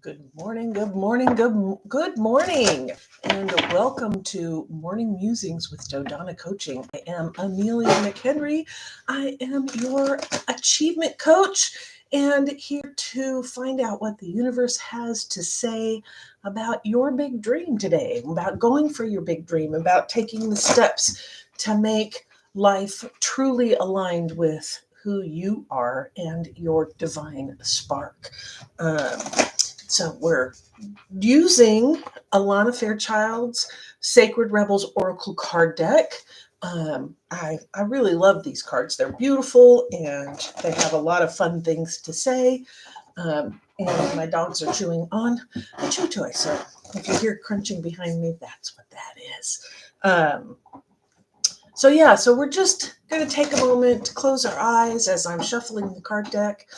Good morning, good morning, good morning, and welcome to Morning Musings with Dodona Coaching. I am Amelia McHenry. I am your achievement coach and here to find out what the universe has to say about your big dream today, about going for your big dream, about taking the steps to make life truly aligned with who you are and your divine spark. So we're using Alana Fairchild's Sacred Rebels Oracle card deck. I really love these cards. They're beautiful and they have a lot of fun things to say. And my dogs are chewing on a chew toy. So if you hear crunching behind me, that's what that is. So we're just going to take a moment to close our eyes as I'm shuffling the card deck.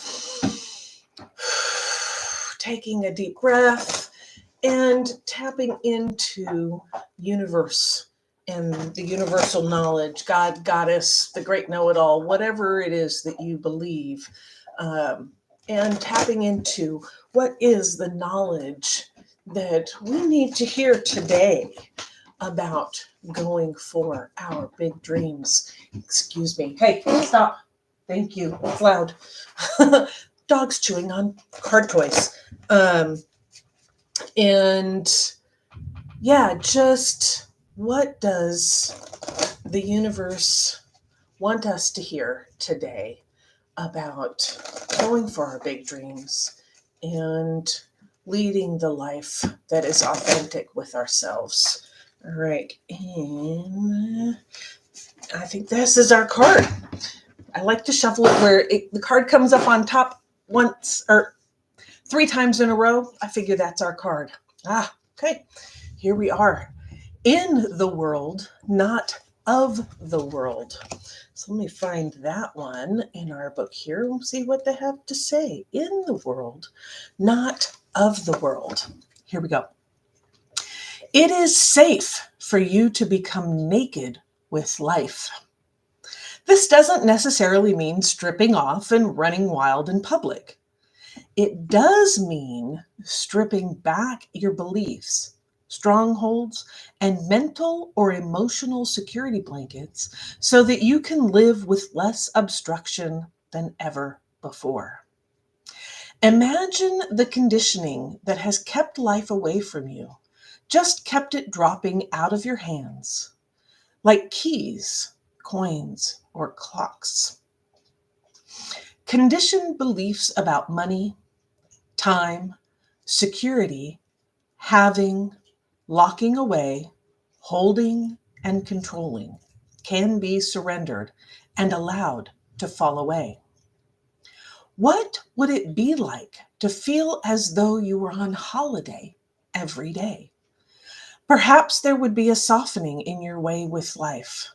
Taking a deep breath and tapping into universe and the universal knowledge, God, Goddess, the great know-it-all, whatever it is that you believe, and tapping into what is the knowledge that we need to hear today about going for our big dreams. Excuse me. Hey, stop. Thank you. It's loud. Dogs chewing on card toys. Just what does the universe want us to hear today about going for our big dreams and leading the life that is authentic with ourselves? All right. And I think this is our card. I like to shuffle it where the card comes up on top once or 3 times in a row. I figure that's our card. Okay. Here we are. In the world, not of the world. So let me find that one in our book here. We'll see what they have to say. In the world, not of the world. Here we go. It is safe for you to become naked with life. This doesn't necessarily mean stripping off and running wild in public. It does mean stripping back your beliefs, strongholds, and mental or emotional security blankets so that you can live with less obstruction than ever before. Imagine the conditioning that has kept life away from you, just kept it dropping out of your hands, like keys, coins, or clocks. Conditioned beliefs about money, time, security, having, locking away, holding, and controlling can be surrendered and allowed to fall away. What would it be like to feel as though you were on holiday every day? Perhaps there would be a softening in your way with life,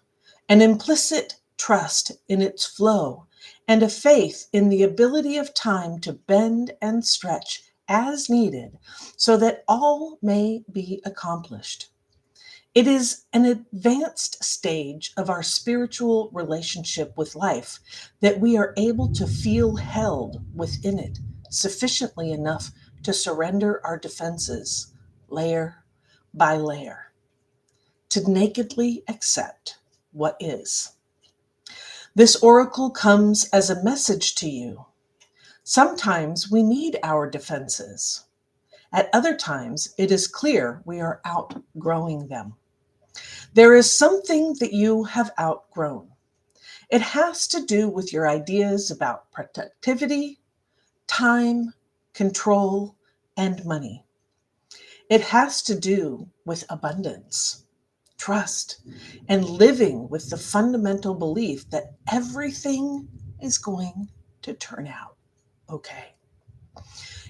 an implicit trust in its flow, and a faith in the ability of time to bend and stretch as needed so that all may be accomplished. It is an advanced stage of our spiritual relationship with life that we are able to feel held within it sufficiently enough to surrender our defenses layer by layer, to nakedly accept what is. This oracle comes as a message to you. Sometimes we need our defenses. At other times, it is clear we are outgrowing them. There is something that you have outgrown. It has to do with your ideas about productivity, time, control, and money. It has to do with abundance, trust, and living with the fundamental belief that everything is going to turn out okay.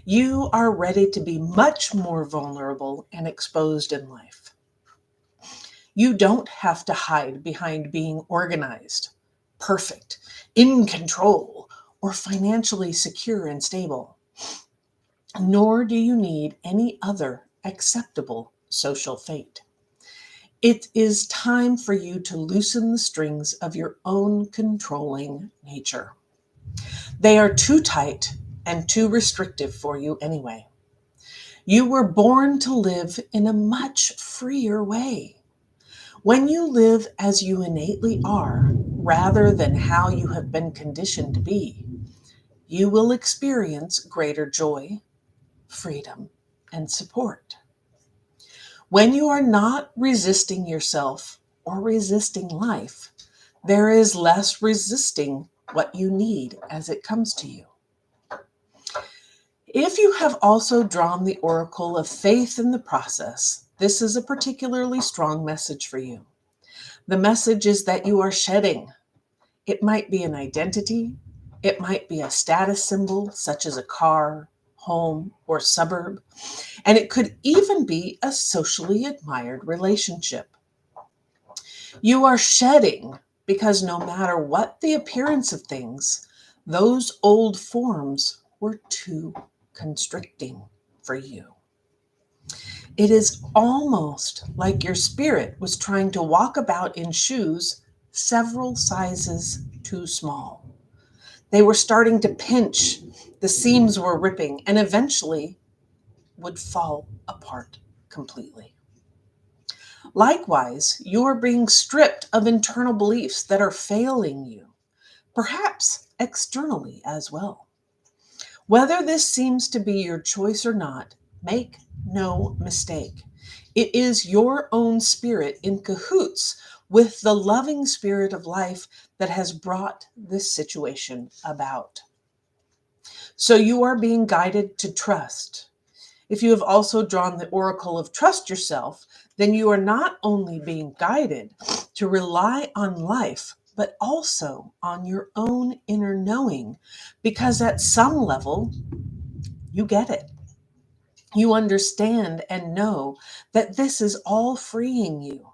You are ready to be much more vulnerable and exposed in life. You don't have to hide behind being organized, perfect, in control, or financially secure and stable. Nor do you need any other acceptable social fate. It is time for you to loosen the strings of your own controlling nature. They are too tight and too restrictive for you anyway. You were born to live in a much freer way. When you live as you innately are, rather than how you have been conditioned to be, you will experience greater joy, freedom, and support. When you are not resisting yourself or resisting life, there is less resisting what you need as it comes to you. If you have also drawn the oracle of faith in the process, this is a particularly strong message for you. The message is that you are shedding. It might be an identity. It might be a status symbol, such as a car, home, or suburb. And it could even be a socially admired relationship. You are shedding because no matter what the appearance of things, those old forms were too constricting for you. It is almost like your spirit was trying to walk about in shoes several sizes too small. They were starting to pinch, the seams were ripping, and eventually would fall apart completely. Likewise, you are being stripped of internal beliefs that are failing you, perhaps externally as well. Whether this seems to be your choice or not, make no mistake. It is your own spirit in cahoots with the loving spirit of life that has brought this situation about. So you are being guided to trust. If you have also drawn the oracle of trust yourself, then you are not only being guided to rely on life, but also on your own inner knowing, because at some level, you get it. You understand and know that this is all freeing you.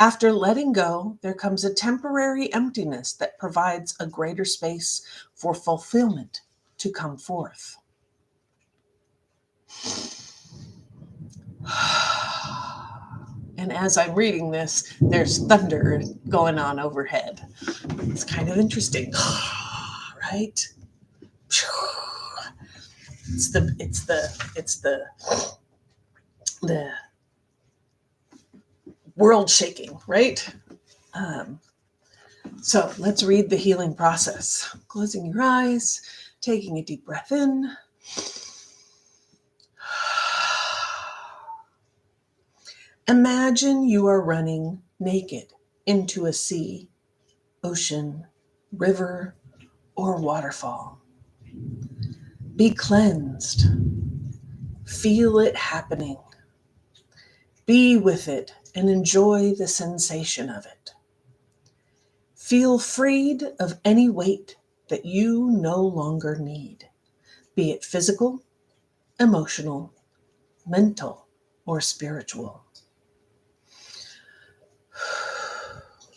After letting go, there comes a temporary emptiness that provides a greater space for fulfillment to come forth. And as I'm reading this, there's thunder going on overhead. It's kind of interesting, right? It's the world shaking, right? So let's read the healing process. Closing your eyes, taking a deep breath in. Imagine you are running naked into a sea, ocean, river, or waterfall. Be cleansed. Feel it happening. Be with it and enjoy the sensation of it. Feel freed of any weight that you no longer need, be it physical, emotional, mental, or spiritual.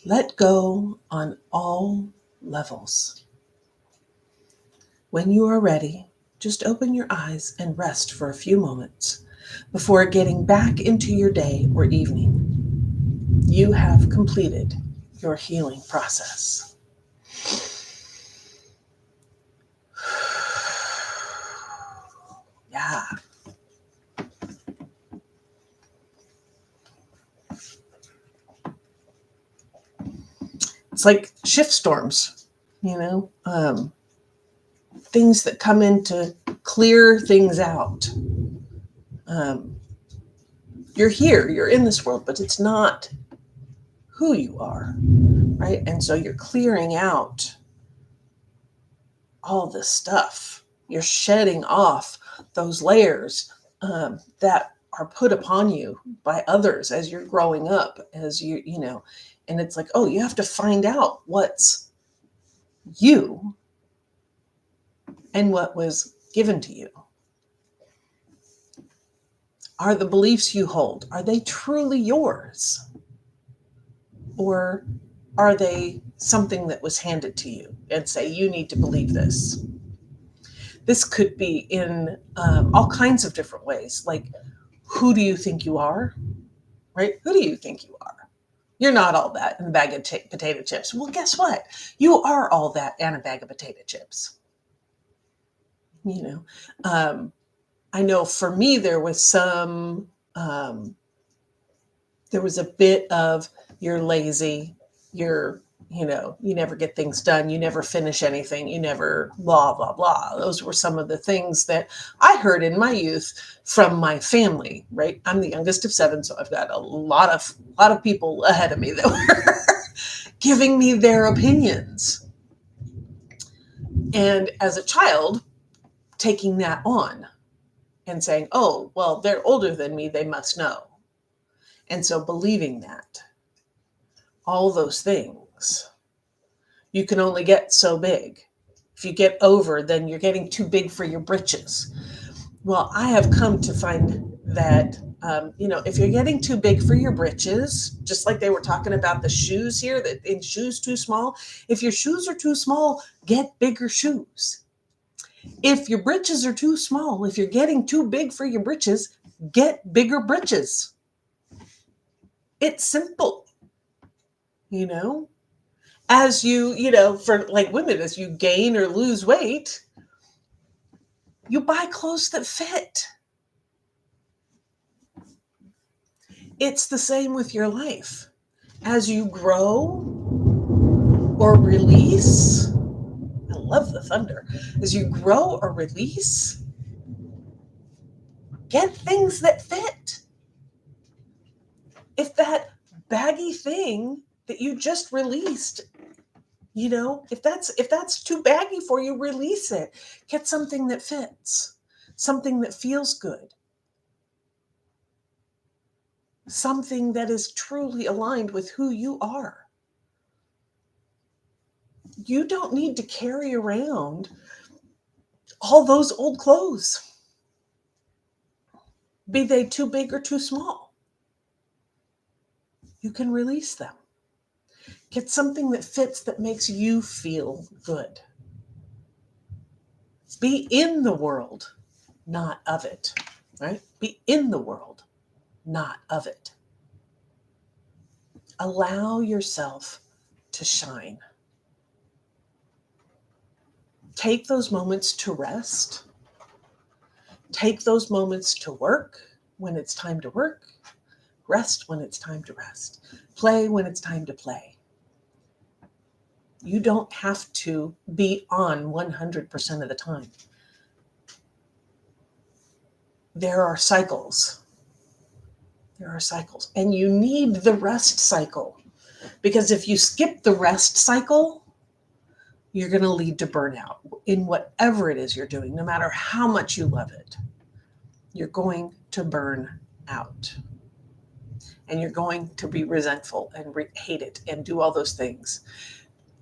Let go on all levels. When you are ready, just open your eyes and rest for a few moments before getting back into your day or evening. You have completed your healing process. Yeah. It's like shift storms, things that come in to clear things out. You're here, you're in this world, but it's not who you are, right? And so you're clearing out all this stuff. You're shedding off those layers that are put upon you by others as you're growing up, and it's like, oh, you have to find out what's you and what was given to you. Are the beliefs you hold, are they truly yours? Or are they something that was handed to you and say, you need to believe this? This could be in all kinds of different ways. Like, who do you think you are? Right? Who do you think you are? You're not all that in a bag of potato chips. Well, guess what? You are all that and a bag of potato chips. I know for me, there was there was a bit of you're lazy, you're, you never get things done, you never finish anything, you never blah, blah, blah. Those were some of the things that I heard in my youth from my family, right? I'm the youngest of 7, so I've got a lot of people ahead of me that were giving me their opinions. And as a child, taking that on and saying, oh, well, they're older than me, they must know. And so believing that, all those things, you can only get so big. If you get over, then you're getting too big for your britches. Well, I have come to find that, if you're getting too big for your britches, just like they were talking about the shoes here, that in shoes too small, if your shoes are too small, get bigger shoes. If your britches are too small, if you're getting too big for your britches, get bigger britches. It's simple, as for like women, as you gain or lose weight, you buy clothes that fit. It's the same with your life. As you grow or release, I love the thunder. As you grow or release, get things that fit. If that baggy thing that you just released, if that's too baggy for you, release it. Get something that fits, something that feels good, something that is truly aligned with who you are. You don't need to carry around all those old clothes, be they too big or too small. You can release them. Get something that fits, that makes you feel good. Be in the world, not of it, right? Be in the world, not of it. Allow yourself to shine. Take those moments to rest. Take those moments to work when it's time to work. Rest when it's time to rest. Play when it's time to play. You don't have to be on 100% of the time. There are cycles. And you need the rest cycle. Because if you skip the rest cycle, you're going to lead to burnout in whatever it is you're doing, no matter how much you love it. You're going to burn out. And you're going to be resentful and hate it and do all those things.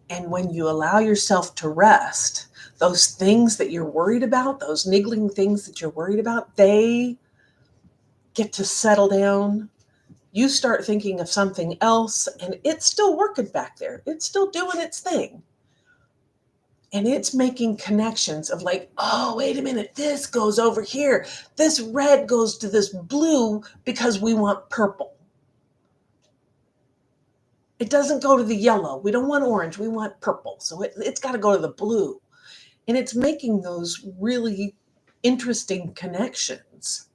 And when you allow yourself to rest, those things that you're worried about, those niggling things that you're worried about, they get to settle down. You start thinking of something else, and it's still working back there. It's still doing its thing. And it's making connections of like, oh, wait a minute, this goes over here. This red goes to this blue because we want purple. It doesn't go to the yellow. We don't want orange. We want purple. So it's got to go to the blue. And it's making those really interesting connections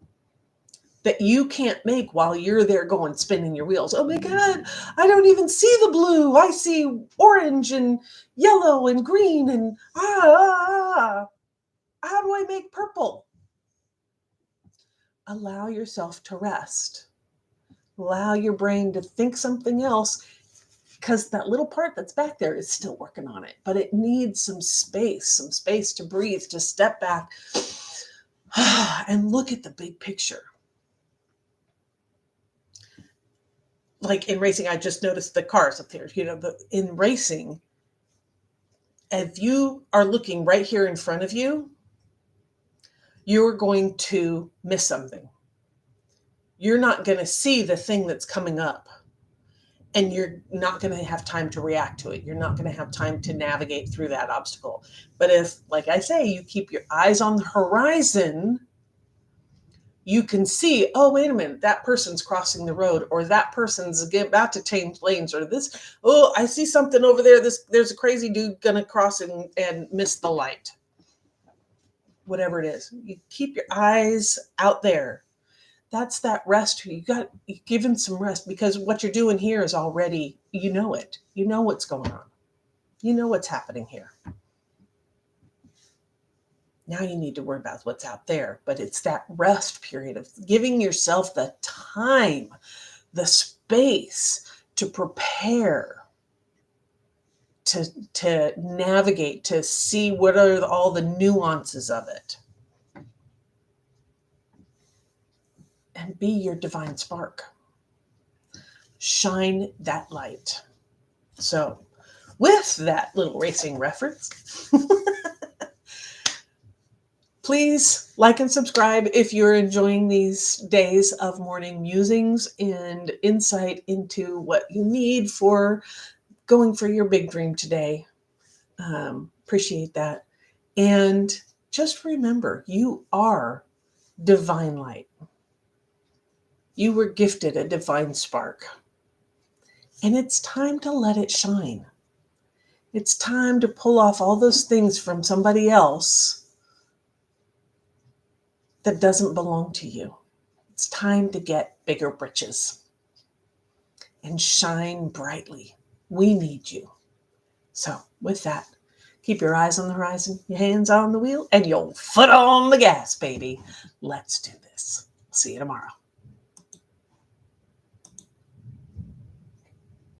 that you can't make while you're there going, spinning your wheels. Oh my God, I don't even see the blue. I see orange and yellow and green and how do I make purple? Allow yourself to rest. Allow your brain to think something else, because that little part that's back there is still working on it, but it needs some space to breathe, to step back and look at the big picture. Like in racing, I just noticed the cars up there, in racing, if you are looking right here in front of you, you're going to miss something. You're not going to see the thing that's coming up. And you're not going to have time to react to it. You're not going to have time to navigate through that obstacle. But if, like I say, you keep your eyes on the horizon, you can see, oh, wait a minute, that person's crossing the road, or that person's about to change lanes, or this, oh, I see something over there. There's a crazy dude going to cross and miss the light. whatever it is. You keep your eyes out there. That's that rest. You give him some rest, because what you're doing here is already, you know it. You know what's going on. You know what's happening here. Now you need to worry about what's out there, but it's that rest period of giving yourself the time, the space to prepare, to navigate, to see what are all the nuances of it. And be your divine spark. Shine that light. So, with that little racing reference, please like and subscribe if you're enjoying these days of morning musings and insight into what you need for going for your big dream today. Appreciate that. And just remember, you are divine light. You were gifted a divine spark. And it's time to let it shine. It's time to pull off all those things from somebody else that doesn't belong to you. It's time to get bigger britches and shine brightly. We need you. So with that, keep your eyes on the horizon, your hands on the wheel, and your foot on the gas, baby. Let's do this. See you tomorrow.